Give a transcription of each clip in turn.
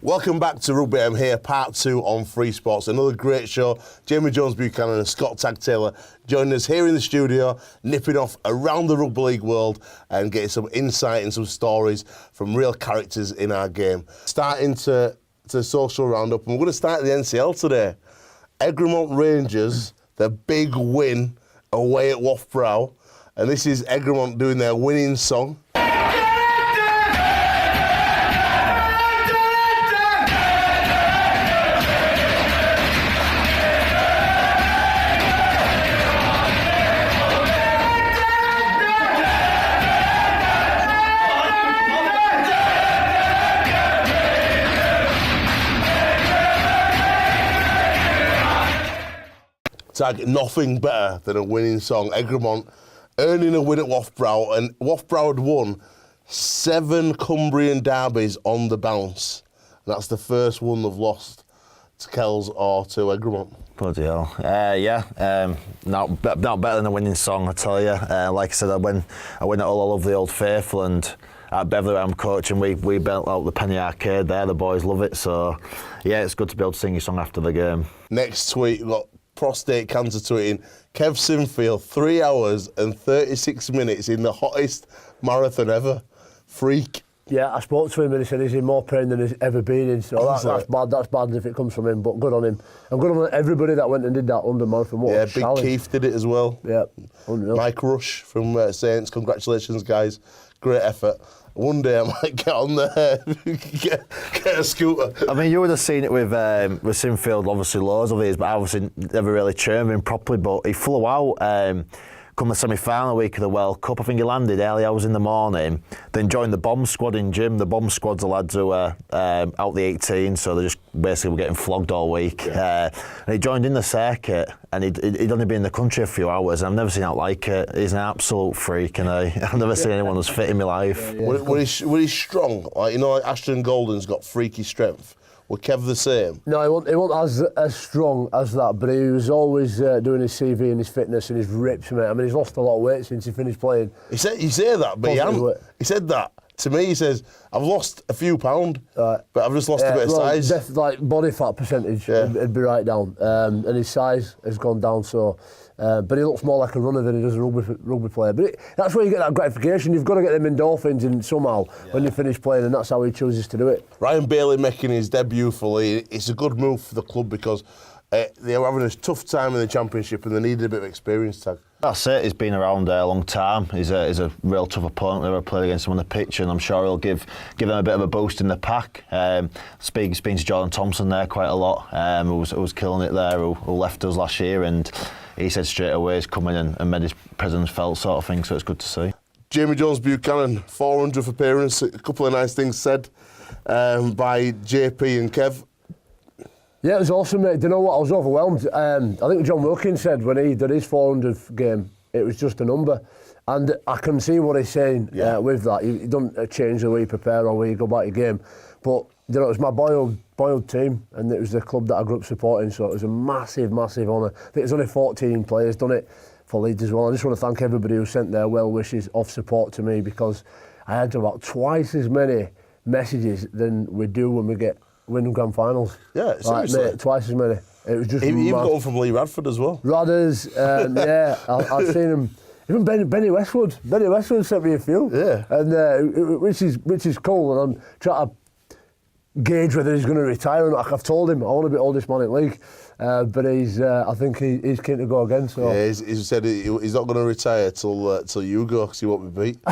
Welcome back to Rugby AM here, part 2 on Free Sports. Another great show. Jamie Jones-Buchanan and Scott Tag-Taylor joining us here in the studio, nipping off around the Rugby League world and getting some insight and some stories from real characters in our game. Starting to social roundup, and we're going to start at the NCL today. Egremont Rangers, the big win away at Loughborough, and this is Egremont doing their winning song. Tag, nothing better than a winning song. Egremont earning a win at Loughborough, and Loughborough had won 7 Cumbrian derbies on the bounce. And that's the first one they've lost to Kells or to Egremont. Bloody hell. Not better than a winning song, I tell you. Like I said, I win at all of the Old Faithful, and at Beverley where I'm coaching, we built out the Penny Arcade there. The boys love it, so yeah, it's good to be able to sing your song after the game. Next tweet, we've got prostate cancer tweeting, Kev Sinfield, 3 hours and 36 minutes in the hottest marathon ever. Freak. Yeah, I spoke to him and he said he's in more pain than he's ever been in, so that's bad. That's bad if it comes from him, but good on him. And good on everybody that went and did that London Marathon. Yeah, Big Keith did it as well. Yeah, unreal. Mike Rush from Saints, congratulations guys, great effort. One day I might get on there, get a scooter. I mean, you would have seen it with Sinfield, obviously loads of these, but obviously never really churning properly, but he flew out come the semi-final week of the World Cup. I think he landed early hours in the morning, then joined the bomb squad in gym. The bomb squad's the lads who were out the 18, so they just basically were getting flogged all week. Yeah. And he joined in the circuit, and he'd only been in the country a few hours, and I've never seen out like it. He's an absolute freak, and I've never seen anyone as fit in my life. Yeah. Were he strong? Like, you know, like Ashton Golden's got freaky strength. Were Kev the same? No, he wasn't as strong as that, but he was always doing his CV and his fitness and his rips, mate. I mean, he's lost a lot of weight since he finished playing. He said that, but he said that. To me, he says, I've lost a few pound, but I've just lost a bit of size. Like body fat percentage, it'd be right down. And his size has gone down, so... but he looks more like a runner than he does a rugby player. But that's where you get that gratification. You've got to get them endorphins in somehow when you finish playing, and that's how he chooses to do it. Ryan Bailey making his debut for Lee. It's a good move for the club because they were having a tough time in the Championship and they needed a bit of experience, Tag. That's it. He's been around a long time. He's a real tough opponent. They've ever played against him on the pitch, and I'm sure he'll give them a bit of a boost in the pack. Speaking to Jordan Thompson there quite a lot, who was killing it there, who left us last year, and he said straight away he's come in and made his presence felt, sort of thing, so it's good to see. Jamie Jones-Buchanan, 400th appearance, a couple of nice things said by JP and Kev. Yeah, it was awesome, mate. Do you know what? I was overwhelmed. I think John Wilkins said when he did his 400th game, it was just a number. And I can see what he's saying with that. You don't change the way you prepare or where you go about your game. But, you know, it was my boiled team, and it was the club that I grew up supporting, so it was a massive, massive honour. I think there's only 14 players done it for Leeds as well. I just want to thank everybody who sent their well wishes of support to me, because I had about twice as many messages than we do when we win grand finals. Yeah, seriously. Mate, twice as many. It was just You've got one from Lee Radford as well. Radders, yeah, I've seen him. Even Benny Westwood. Benny Westwood sent me a few. Yeah. And which is cool, and I'm trying to gauge whether he's going to retire or not. I've told him I want to be oldest man in league, but I think he's keen to go again. So yeah, he said he's not going to retire till you go, because he won't be beat.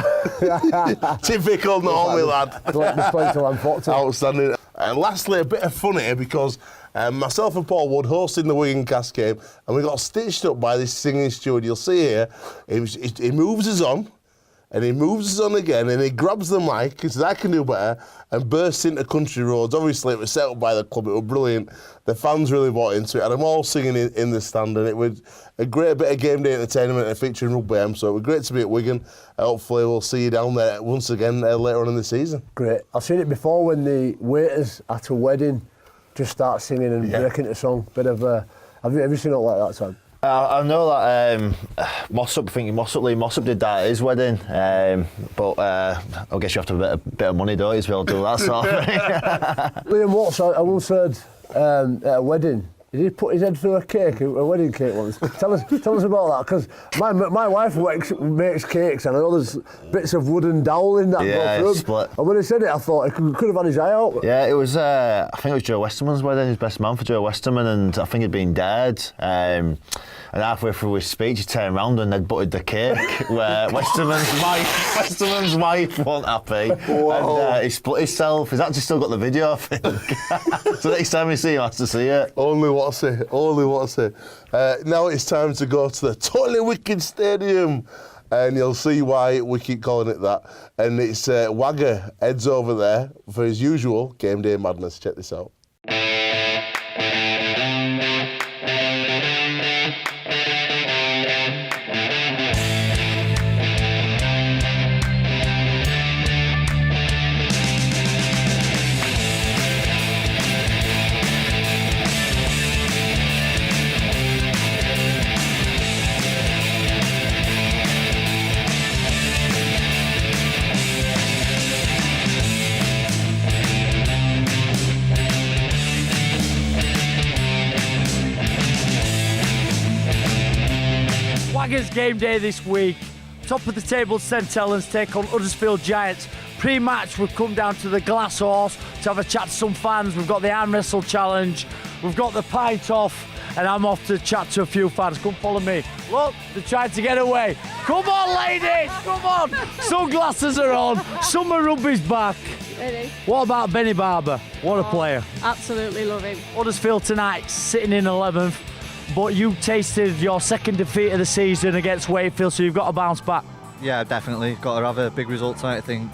Typical Normie lad. Let me play till I'm 40. Outstanding. And lastly, a bit of fun here, because myself and Paul Wood hosting the Wigan Cast game, and we got stitched up by this singing steward. You'll see here, he moves us on, and he moves us on again, and he grabs the mic, he says, I can do better, and bursts into Country Roads. Obviously, it was set up by the club, it was brilliant. The fans really bought into it, and I'm all singing in the stand, and it was a great bit of game day entertainment and featuring Rugby AM, so it was great to be at Wigan. Hopefully we'll see you down there once again later on in the season. Great. I've seen it before when the waiters at a wedding just start singing and break into song. Bit of have you seen it like that, Sam? I know that Mossop, I think Lee Mossop did that at his wedding, but I guess you have to have a bit of money, don't you, to be able to do that sort of thing. Liam Watts, I once heard at a wedding, did he put his head through a cake, a wedding cake once? Tell us about that, because my wife makes cakes, and I know there's bits of wooden dowel in that go through. Split. And when he said it, I thought he could have had his eye out. Yeah, it was. I think it was Joe Westerman's wedding, his best man for Joe Westerman, and I think he'd been dead. And halfway through his speech, he turned around and they'd buttered the cake. Where Westerman's wife wasn't happy, and he split himself. He's actually still got the video, I think. So next time we see him, has to see it. Only what I say. Now it's time to go to the Totally Wicked Stadium, and you'll see why we keep calling it that. And it's Wagger heads over there for his usual game day madness. Check this out. Waggers game day this week. Top of the table, St Helens take on Huddersfield Giants. Pre-match, we've come down to the Glass Horse to have a chat to some fans. We've got the arm wrestle challenge. We've got the pint off, and I'm off to chat to a few fans. Come follow me. Look, they're trying to get away. Come on, ladies, come on. Sunglasses are on. Summer rugby's back. Really? What about Benny Barber? What a player. Absolutely love him. Huddersfield tonight, sitting in 11th. But you tasted your second defeat of the season against Wakefield, so you've got to bounce back. Yeah, definitely. Got to have a big result tonight, I think.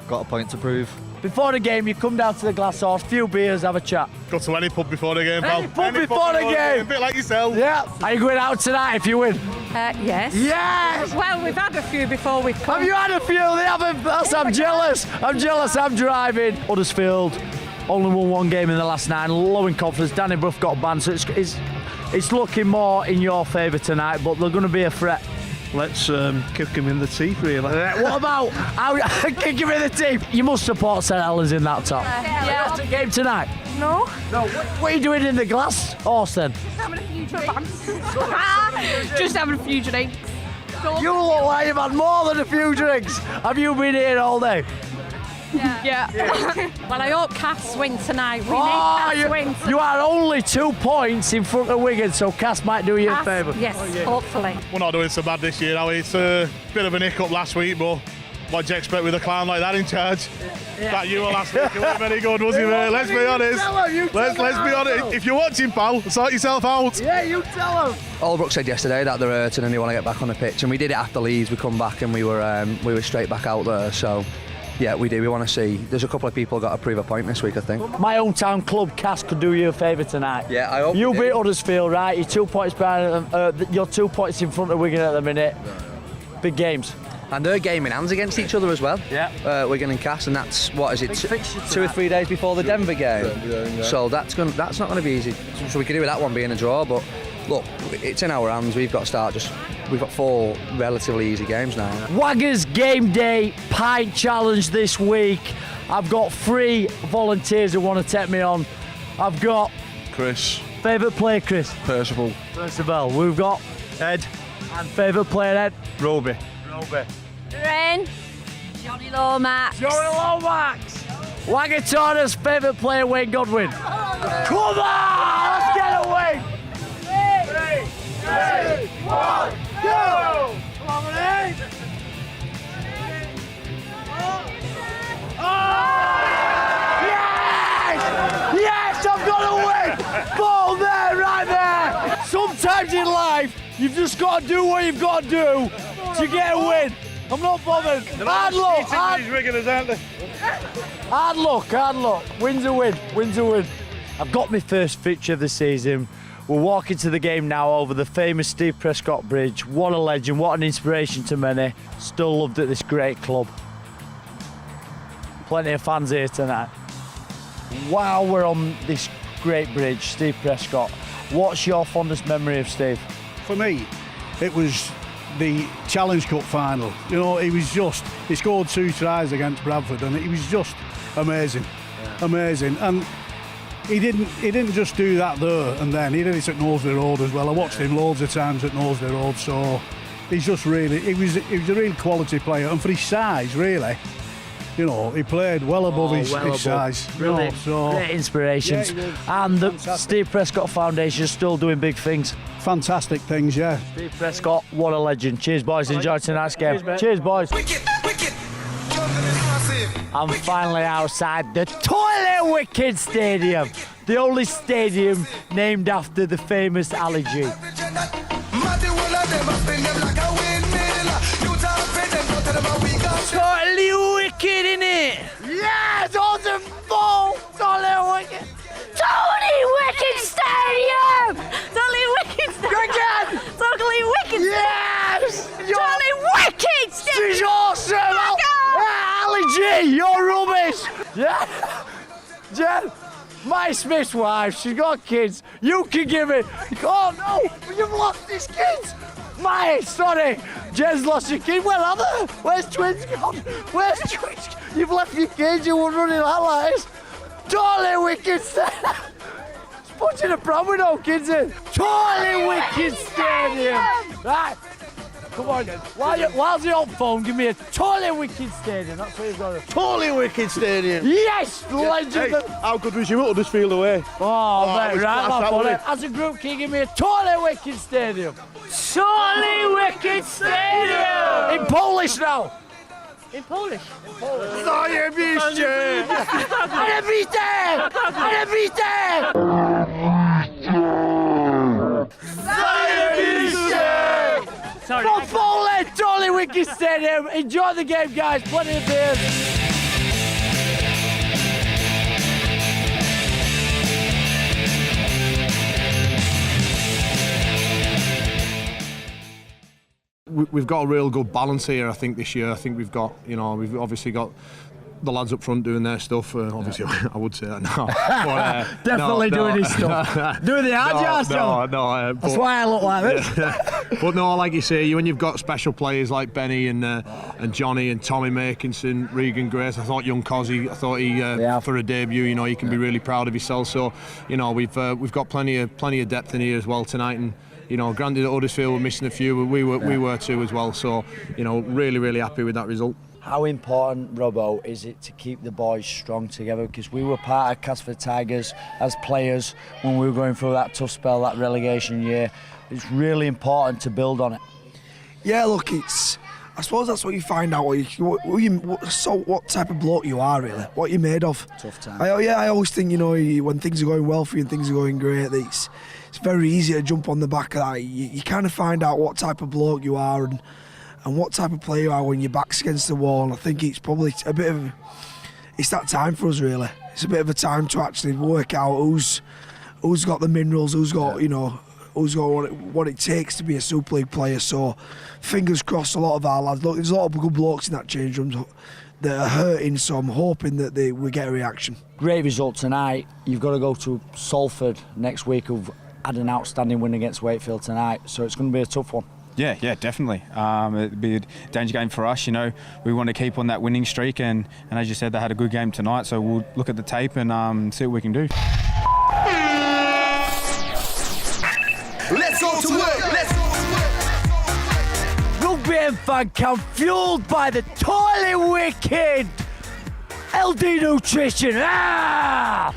Got a point to prove. Before the game, you come down to the Glass Horse, few beers, have a chat. Go to any pub before the game, pal. Any pub before the game. A bit like yourself. Yeah. Are you going out tonight if you win? Yes. Yes! Well, we've had a few before we've come. Have you had a few? They haven't. I'm jealous. I'm driving. Huddersfield only won one game in the last 9. Low in confidence. Danny Brough got banned, so it's looking more in your favour tonight, but they're going to be a threat. Let's kick him in the teeth, really. What about kick him in the teeth? You must support St Helens in that top. Yeah. What's the game tonight? No. No. What are you doing in the Glass Horse then? Just having a few drinks. Just having a few drinks. You look like you've had more than a few drinks. Have you been here all day? Yeah. Well, I hope Cass win tonight. We need Cass win tonight. You are only 2 points in front of Wigan, so Cass might do you a favour. Yes, hopefully. We're not doing so bad this year, are we? It's a bit of an hiccup last week, but what do you expect with a clown like that in charge? That you were last week. It wasn't very good, was he, mate? Let's be honest. Let's be honest. If you're watching, pal, sort yourself out. Yeah, you tell him. Allbrook said yesterday that they're hurting and they want to get back on the pitch, and we did it after Leeds. We come back and we were straight back out there. So yeah, we do. We want to see. There's a couple of people got to prove a point this week, I think. My hometown club, Cass, could do you a favour tonight. Yeah, I hope you you beat do. Huddersfield, right? You're 2 points behind them. You're 2 points in front of Wigan at the minute. Big games. And they're game in hands against each other as well. Yeah. Wigan and Cass, and that's what is it? fixture 2 or 3 days before the Denver game. So that's not going to be easy. So we could do with that one being a draw, but look, it's in our hands. We've got to start We've got 4 relatively easy games now. Waggers game day pint challenge this week. I've got 3 volunteers who want to take me on. I've got Chris. favourite player, Chris. Percival. Percival. We've got Ed. and favourite player, Ed. Roby. Rain. Johnny Lomax. Johnny Lomax. Wagatona's favourite player, Wayne Godwin. Come on, let's get a win. 3, 2, 1, go! Come on, Ed. Yes! Yes, I've got a win! Ball there, right there! Sometimes in life, you've just got to do what you've got to do to get a win. I'm not bothered. Hard luck, hard luck. Win's a win. I've got my first feature of the season. We're walking to the game now over the famous Steve Prescott Bridge. What a legend, what an inspiration to many. Still loved at this great club. Plenty of fans here tonight. While we're on this great bridge, Steve Prescott, what's your fondest memory of Steve? For me, it was the Challenge Cup final. You know, he scored 2 tries against Bradford, and he was just amazing, amazing. And he didn't just do that there and then. He did it at Knowsley Road as well. I watched him loads of times at Knowsley Road, so he's just really, he was a real quality player, and for his size, really. You know, he played well above his size. Brilliant. Great inspirations. Yeah, and the Steve Prescott Foundation is still doing big things. Fantastic things, yeah. Steve Prescott, what a legend. Cheers, boys. Enjoy tonight's game. Cheers, boys. I'm finally outside the Toilet Wicked Stadium, the only stadium named after the famous Ali G. Totally wicked, innit? Yes, awesome! Totally wicked! Totally Wicked Stadium! Totally Wicked Stadium! Again! Totally Wicked Yes! Totally Wicked Stadium! She's awesome! Ali G, you're rubbish! Yeah? Jen, my Smith's wife, she's got kids. You can give it. Oh no, you've lost these kids! Sorry, Jen's lost your kid. Where are they? Where's Twins gone? Where's Twins? You've left your kids, you were running like this. Totally Wicked Stadium. It's punching a prom with no kids in. Totally Wicked Stadium. Right. Come on then. Whilst you're on phone, give me a Totally Wicked Stadium. That's what you've got to. Totally Wicked Stadium. Yes, legend. Hey, how good was you at Huddersfield away? Oh, mate, was right, class, my that buddy. was it. As a group, can you give me a Totally Wicked Stadium? Totally Wicked Stadium! In Polish now. In Polish. Zajebiście! Zajebiście! Zajebiście! Zajebiście! Sorry. From Poland, Totally Wicked Stadium. Enjoy the game, guys. Plenty of beers. We've got a real good balance here, I think, this year. I think we've obviously got the lads up front doing their stuff. Obviously, I would say that now. But, Definitely doing his stuff. Doing the hard yards, John. That's why I look like this. But no, like you say, when you've got special players like Benny and Johnny and Tommy Makinson, Regan Grace, I thought young Cozzy, for a debut, you can be really proud of yourself. So, we've got plenty of depth in here as well tonight. And granted that Huddersfield were missing a few, but we were too as well. So, really, really happy with that result. How important, Robbo, is it to keep the boys strong together? Because we were part of Casford Tigers as players when we were going through that tough spell, that relegation year. It's really important to build on it. Yeah, look, I suppose that's what you find out. What type of bloke you are, really. What you're made of. Tough time. I always think, when things are going well for you and things are going great, it's very easy to jump on the back of that. You kind of find out what type of bloke you are and what type of player you are when your back's against the wall. And I think it's probably it's that time for us, really. It's a bit of a time to actually work out who's got the minerals, who's got what it takes to be a Super League player. So fingers crossed, a lot of our lads. Look, there's a lot of good blokes in that change room that are hurting, so I'm hoping that we get a reaction. Great result tonight. You've got to go to Salford next week, who've had an outstanding win against Wakefield tonight, so it's going to be a tough one. Yeah, definitely. It'd be a danger game for us. We want to keep on that winning streak, and as you said, they had a good game tonight. So we'll look at the tape and see what we can do. Let's go to work. Rugby and fan camp fueled by the Toilet Wicked. LD Nutrition.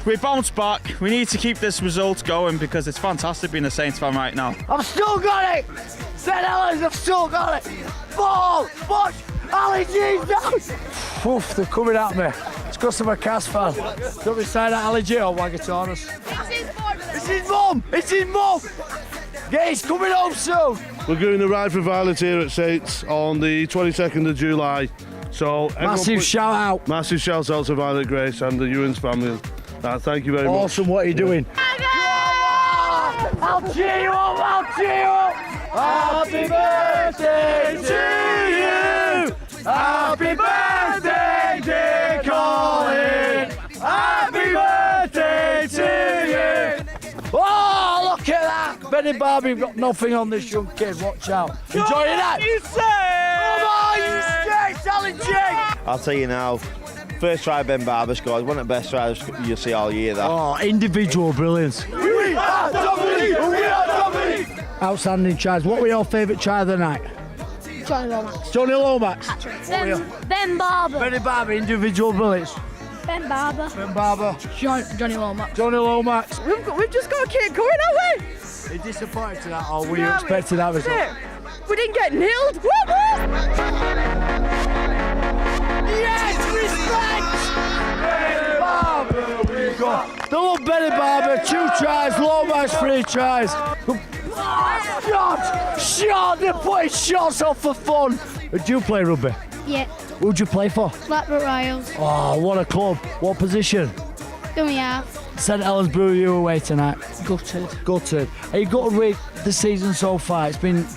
We bounced back. We need to keep this result going because it's fantastic being a Saints fan right now. I've still got it. St Helens, I've still got it. Ball, push, Ali G's down. Oof, they're coming at me. It's because I'm a Cas fan. Don't be saying that Ali G or Wagatanas. It's his mum. It's his mum. Yeah, he's coming home soon. We're doing the Ride for Violence here at Saints on the 22nd of July. So Massive shout out. Massive shout out to Violet Grace and the Ewens family. Thank you very much. Awesome what you're doing. I'll cheer you up, I'll cheer you up. Happy birthday to you. Happy birthday, dear Colin. Happy birthday to you. Oh, look at that. Benny Barber, you've got nothing on this young kid. Watch out. Enjoying that? You say! Come on, you say! Challenge! I'll tell you now, first try Ben Barber scored, one of the best tries you'll see all year. That. Oh, individual brilliance. We are Dublin! We are Dublin! Outstanding tries. What were your favourite try of the night? Johnny Lomax. Johnny Lomax. Ben Barber. Benny Barber, individual brilliance. Ben Barber. Ben Barber. Johnny Lomax. Johnny Lomax. We've just got to keep going, haven't we? Are you disappointed to that, or were you expecting that result? We didn't get nailed. Yes, respect! Benny Barber, we got. They love Benny Barber, 2 tries, Lomax 3 tries. Shot! They're putting shots off for fun. Do you play rugby? Yeah. Who'd you play for? Blackburn Royals. Oh, what a club. What position? Dummy half. St Helens blew you away tonight. Gutted. Gutted. Are you gutted with the season so far? It's been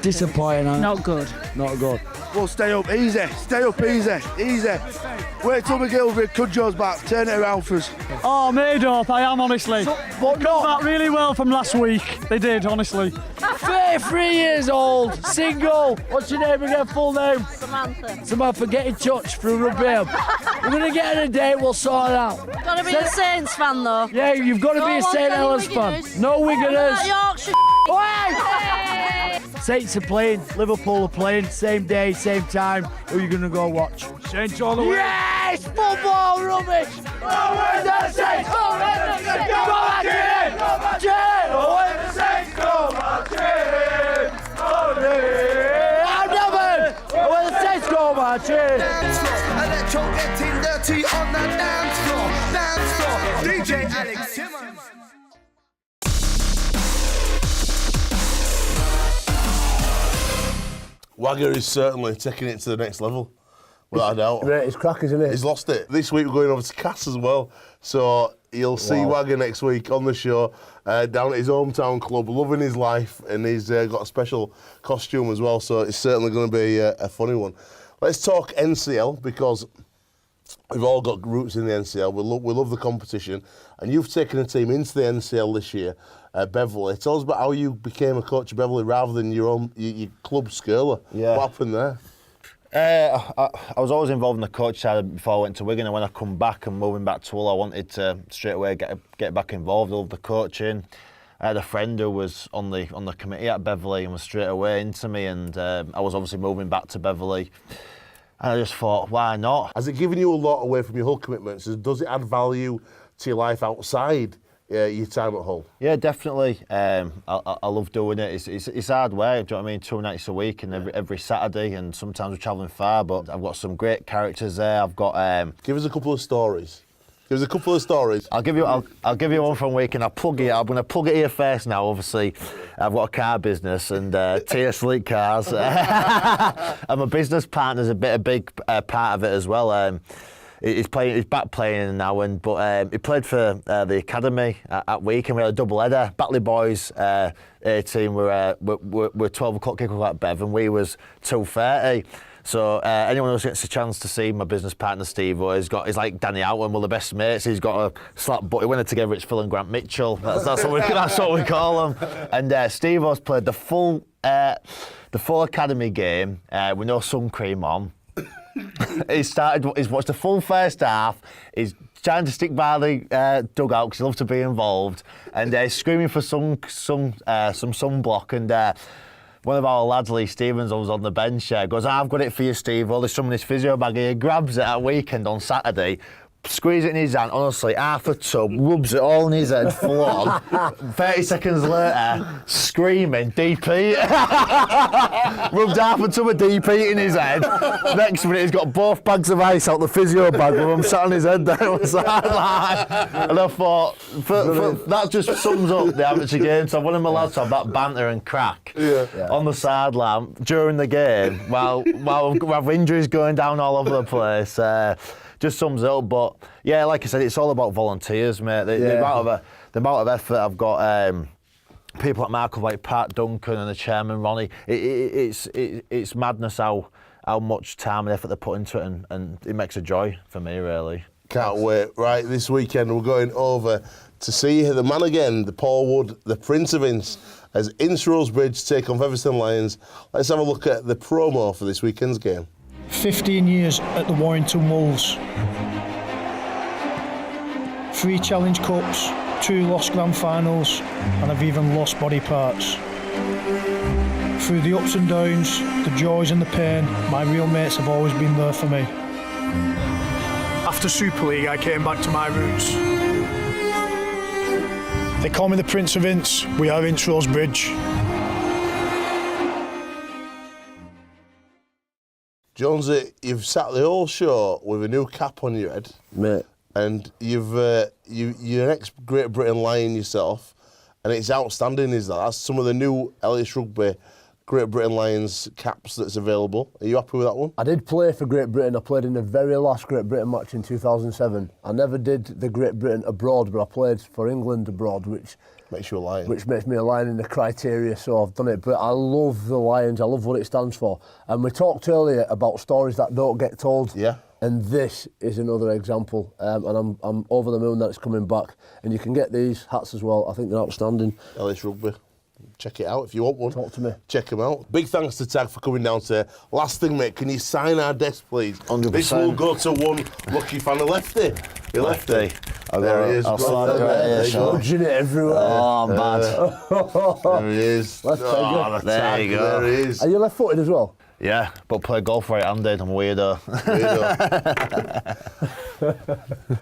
disappointing, hasn't it? Not good. Not good. Well, stay up easy. Stay up easy. Easy. Wait till McGillivray Cudjoe's back. Turn it around for us. Oh, made up, I am honestly. But not that really well from last week. They did, honestly. 33 years old, single. What's your name again? Full name? Samantha. Samantha, get in touch through Rugby Hub. We're going to get in a date, we'll sort it out. Gotta be a Saints fan though. Yeah, you've got to be a St Helens fan. No Wiganers. Yorkshire. Saints are playing, Liverpool are playing, same day, same time. Who are you going to go watch? Saints all the way. Yes! Football rubbish! Away the Saints! Go Martin! Go Martin! Away the Saints! Go Martin! Away the Saints! Go Martin! Electro getting dirty on the dance floor. Dance floor. DJ Alex Simmons. Wagger is certainly taking it to the next level, without a doubt. Right, it's crack, isn't it? He's lost it. This week we're going over to Cass as well, so you'll see Wagger next week on the show, down at his hometown club, loving his life, and he's got a special costume as well, so it's certainly going to be a funny one. Let's talk NCL, because we've all got roots in the NCL. We love the competition, and you've taken a team into the NCL this year, Beverley. Tell us about how you became a coach of Beverley rather than your club Skirler. Yeah. What happened there? I was always involved in the coach side before I went to Wigan, and when I come back and moving back to Hull, I wanted to straight away get back involved. I love the coaching. I had a friend who was on the committee at Beverley and was straight away into me, and I was obviously moving back to Beverley. And I just thought, why not? Has it given you a lot away from your Hull commitments? Does it add value to your life outside your time at Hull? Yeah, definitely. I love doing it. It's hard work, do you know what I mean? 2 nights a week and every Saturday, and sometimes we're travelling far, but I've got some great characters there. I've got... Give us a couple of stories. Give us a couple of stories. I'll give you one from week, and I'll plug it. I'm going to plug it here first now. Obviously, I've got a car business and TS Elite Cars. And my business partner's a big part of it as well. He's back playing now, but he played for the academy at Week, and we had a double header. Batley boys 18 were 12 o'clock kick-off at Bev, and we was 2:30. So anyone who gets a chance to see my business partner Steve, he's like Danny Outland, one of the best mates. He's got a slap butt. He went together. It's Phil and Grant Mitchell. That's what we call them. And Steve has played the full academy game with no sun cream on. He's watched the full first half. He's trying to stick by the dugout because he loves to be involved, and he's screaming for some sunblock. And one of our lads, Lee Stevens, who was on the bench, goes, "I've got it for you, Steve. There's some in his physio bag." He grabs it at weekend on Saturday, squeezes it in his hand, honestly, half a tub, rubs it all in his head full on. 30 seconds later, screaming, DP. Rubbed half a tub of DP in his head. Next minute, he's got both bags of ice out the physio bag with him sat on his head there on the sideline. And I thought, that just sums up the amateur game. So I wanted my lads to have that banter and crack on the sideline during the game while we have injuries going down all over the place. Just sums it up. But yeah, like I said, it's all about volunteers, mate. The amount of effort I've got. People at Markle like Pat Duncan and the chairman Ronnie. It's madness how much time and effort they put into it, and it makes a joy for me, really. Can't wait. Right, this weekend we're going over to see the man again, the Paul Wood, the Prince of Ince, as Ince Rosebridge take on Featherstone Lions. Let's have a look at the promo for this weekend's game. 15 years at the Warrington Wolves. 3 Challenge Cups, 2 lost Grand Finals, and I've even lost body parts. Through the ups and downs, the joys and the pain, my real mates have always been there for me. After Super League, I came back to my roots. They call me the Prince of Ince. We are Ince Rosebridge. Jonesy, you've sat the whole show with a new cap on your head, mate, and you're an ex-Great Britain Lion yourself, and it's outstanding. That's some of the new Ellis Rugby Great Britain Lions caps that's available. Are you happy with that one? I did play for Great Britain. I played in the very last Great Britain match in 2007. I never did the Great Britain abroad, but I played for England abroad, which makes you a Lion. Which makes me a Lion in the criteria, so I've done it. But I love the Lions. I love what it stands for. And we talked earlier about stories that don't get told. Yeah. And this is another example. And I'm over the moon that it's coming back. And you can get these hats as well. I think they're outstanding. Ellis Rugby. Check it out if you want one. Talk to me. Check them out. Big thanks to Tag for coming down today. Last thing, mate, can you sign our desk, please? 100%. This will go to one lucky fan of Lefty. You Lefty. There he is. I'll slide it right here, so. Dodging it everywhere. Oh, bad. There he is. Let's take it. There you go. There he is. Are you left-footed as well? Yeah, but play golf right-handed. I'm a weirdo.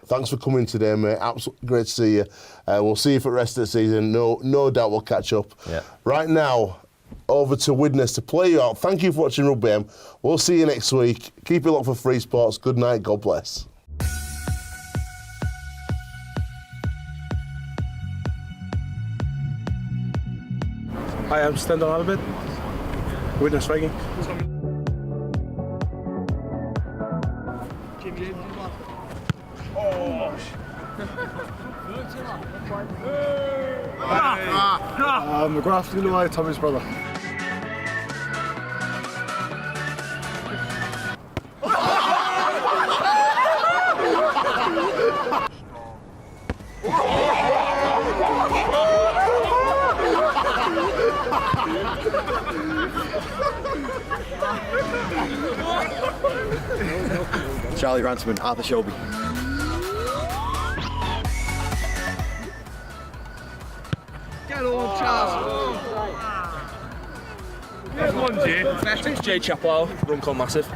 Thanks for coming today, mate. Absolutely great to see you. We'll see you for the rest of the season. No doubt we'll catch up. Yeah. Right now, over to Widnes to play you out. Thank you for watching Rugby M. We'll see you next week. Keep it locked for Free Sports. Good night. God bless. Hi, I'm Stendhal Albert. Widnes Viking. McGrath, you know Tommy's brother. Charlie Ransman, Arthur Shelby. Get on, Charles. Good one, Jay. Jay Chapwell, Runcorn Massive.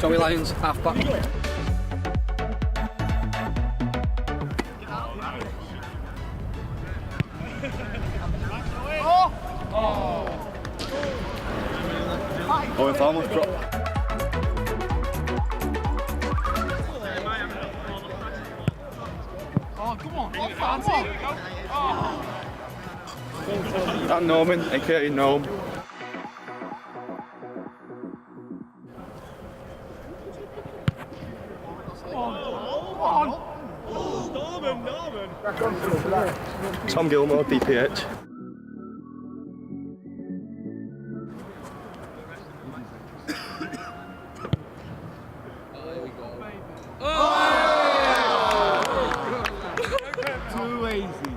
Tommy Lyons, half-back. Owen Farmer, drop. Oh, come on. Dan Norman, aka Gnome. Tom Gilmore, DPH. Too easy.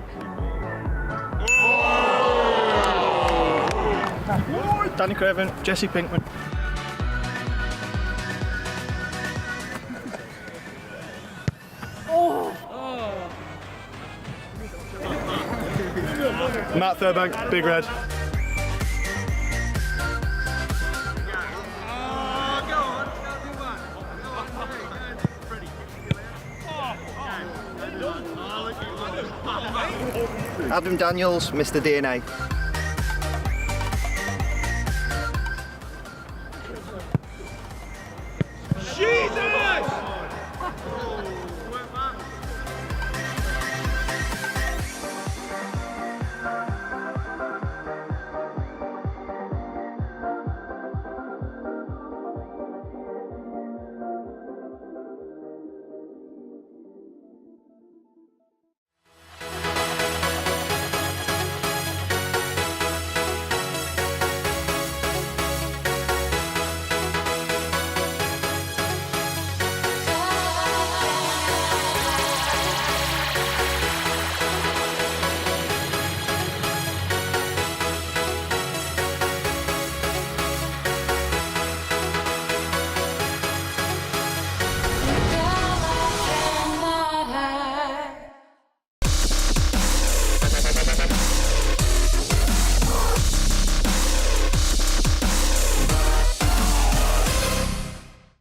Danny Craven, Jesse Pinkman. Matt Fairbank, Big Red. Adam Daniels, Mr. DNA.